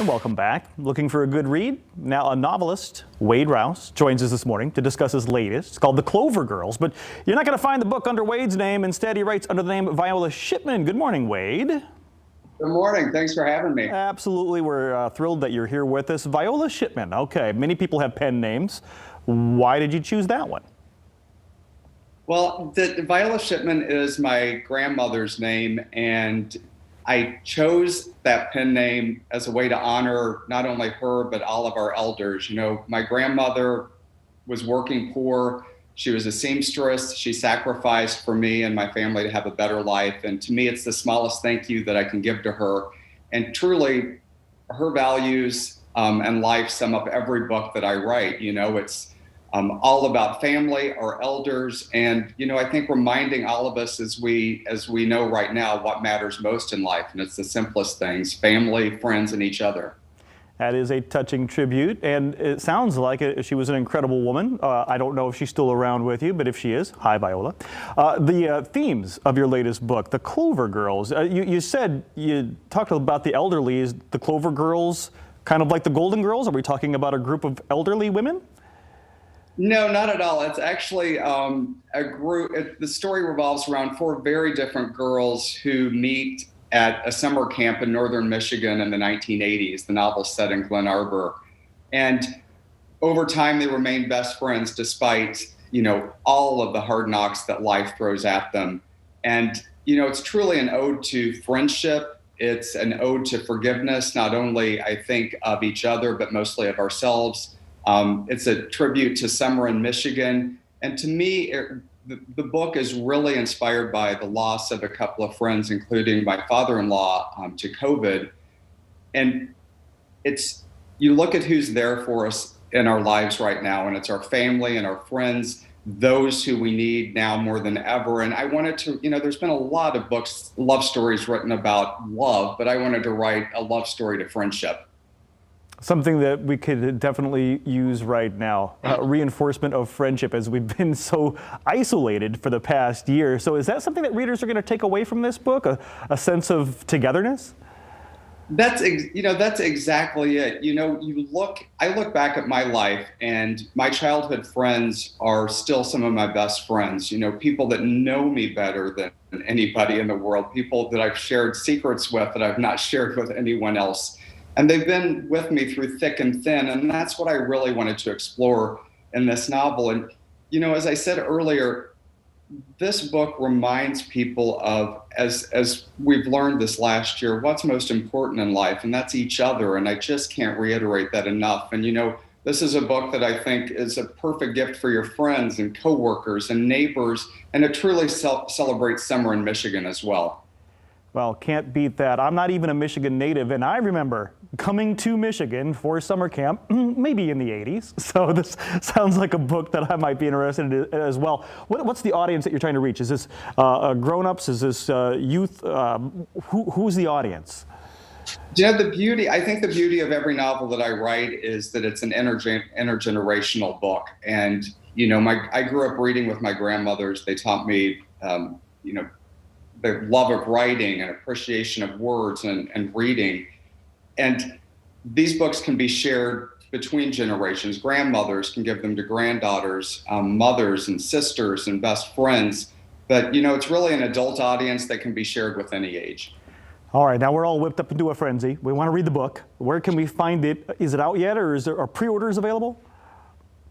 welcome back. Looking for a good read? Now, a novelist, Wade Rouse, joins us this morning to discuss his latest. It's called The Clover Girls, but you're not going to find the book under Wade's name. Instead, he writes under the name Viola Shipman. Good morning, Wade. Good morning. Thanks for having me. Absolutely. We're thrilled that you're here with us. Viola Shipman. Okay. Many people have pen names. Why did you choose that one? Well, Viola Shipman is my grandmother's name, and I chose that pen name as a way to honor not only her, but all of our elders. You know, my grandmother was working poor. She was a seamstress. She sacrificed for me and my family to have a better life. And to me, it's the smallest thank you that I can give to her. And truly, her values and life sum up every book that I write. You know, it's all about family, our elders, and I think reminding all of us as we know right now what matters most in life, and it's the simplest things: family, friends, and each other. That is a touching tribute, and it sounds like she was an incredible woman. I don't know if she's still around with you, but if she is, hi, Viola. The themes of your latest book, The Clover Girls, you talked about the elderly. Is the Clover Girls kind of like the Golden Girls? Are we talking about a group of elderly women? No, not at all. It's actually a group. The story revolves around four very different girls who meet at a summer camp in northern Michigan in the 1980s. The novel's set in Glen Arbor. And over time, they remain best friends despite, all of the hard knocks that life throws at them. And, it's truly an ode to friendship. It's an ode to forgiveness, not only, I think, of each other, but mostly of ourselves. It's a tribute to summer in Michigan. And to me, the book is really inspired by the loss of a couple of friends, including my father-in-law to COVID. And you look at who's there for us in our lives right now, and it's our family and our friends, those who we need now more than ever. And I wanted to, there's been a lot of books, love stories written about love, but I wanted to write a love story to friendship. Something that we could definitely use right now, reinforcement of friendship, as we've been so isolated for the past year. So is that something that readers are going to take away from this book, a sense of togetherness? That's exactly it. I look back at my life, and my childhood friends are still some of my best friends, people that know me better than anybody in the world, people that I've shared secrets with that I've not shared with anyone else. And they've been with me through thick and thin. And that's what I really wanted to explore in this novel. And, as I said earlier, this book reminds people of, as we've learned this last year, what's most important in life, and that's each other. And I just can't reiterate that enough. And, this is a book that I think is a perfect gift for your friends and coworkers and neighbors. And it truly celebrates summer in Michigan as well. Well, can't beat that. I'm not even a Michigan native, and I remember coming to Michigan for summer camp, maybe in the 80s. So this sounds like a book that I might be interested in as well. What's the audience that you're trying to reach? Is this grown-ups? Is this youth? Who's the audience? I think the beauty of every novel that I write is that it's an intergenerational book. And, I grew up reading with my grandmothers. They taught me, the love of writing and appreciation of words and reading. And these books can be shared between generations. Grandmothers can give them to granddaughters, mothers and sisters and best friends. But, it's really an adult audience that can be shared with any age. All right, now we're all whipped up into a frenzy. We want to read the book. Where can we find it? Is it out yet, or are pre-orders available?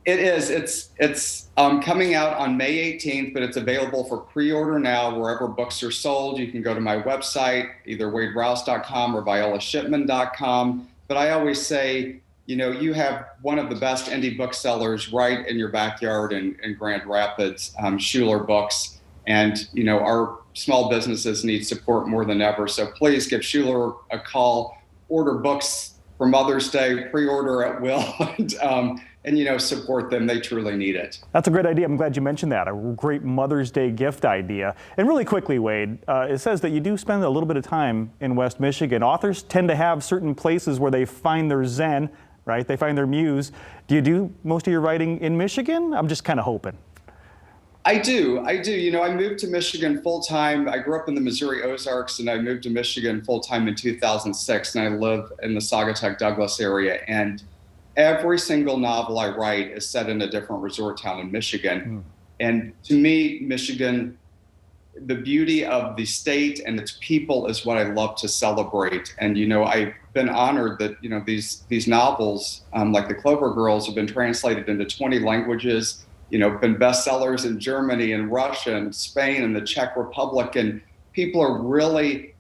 It is. It's coming out on May 18th, but it's available for pre-order now wherever books are sold. You can go to my website, either waderouse.com or violashipman.com. But I always say, you have one of the best indie booksellers right in your backyard in Grand Rapids, Schuler Books. And, our small businesses need support more than ever. So please give Schuler a call, order books for Mother's Day, pre-order at will. And support them. They truly need it. That's a great idea. I'm glad you mentioned that. A great Mother's Day gift idea. And really quickly, Wade, it says that you do spend a little bit of time in West Michigan. Authors tend to have certain places where they find their zen, right? They find their muse. Do you do most of your writing in Michigan? I'm just kind of hoping. I do. You know, I moved to Michigan full time. I grew up in the Missouri Ozarks, and I moved to Michigan full time in 2006. And I live in the Saugatuck Douglas area. And every single novel I write is set in a different resort town in Michigan. And to me, Michigan, the beauty of the state and its people is what I love to celebrate. And you know, I've been honored that you know these novels, like the Clover Girls, have been translated into 20 languages. You know, been bestsellers in Germany and Russia and Spain and the Czech Republic, and people are really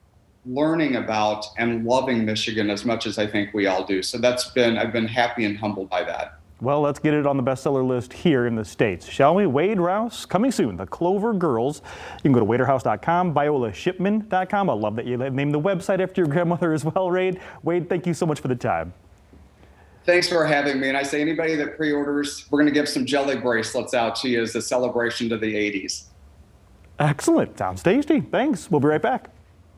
learning about and loving Michigan as much as I think we all do. So I've been happy and humbled by that. Well, let's get it on the bestseller list here in the States, shall we? Wade Rouse, coming soon, The Clover Girls. You can go to waderhouse.com, violashipman.com. I love that you named the website after your grandmother as well, Wade. Wade, thank you so much for the time. Thanks for having me. And I say anybody that pre-orders, we're going to give some jelly bracelets out to you as a celebration to the 80s. Excellent. Sounds tasty. Thanks. We'll be right back.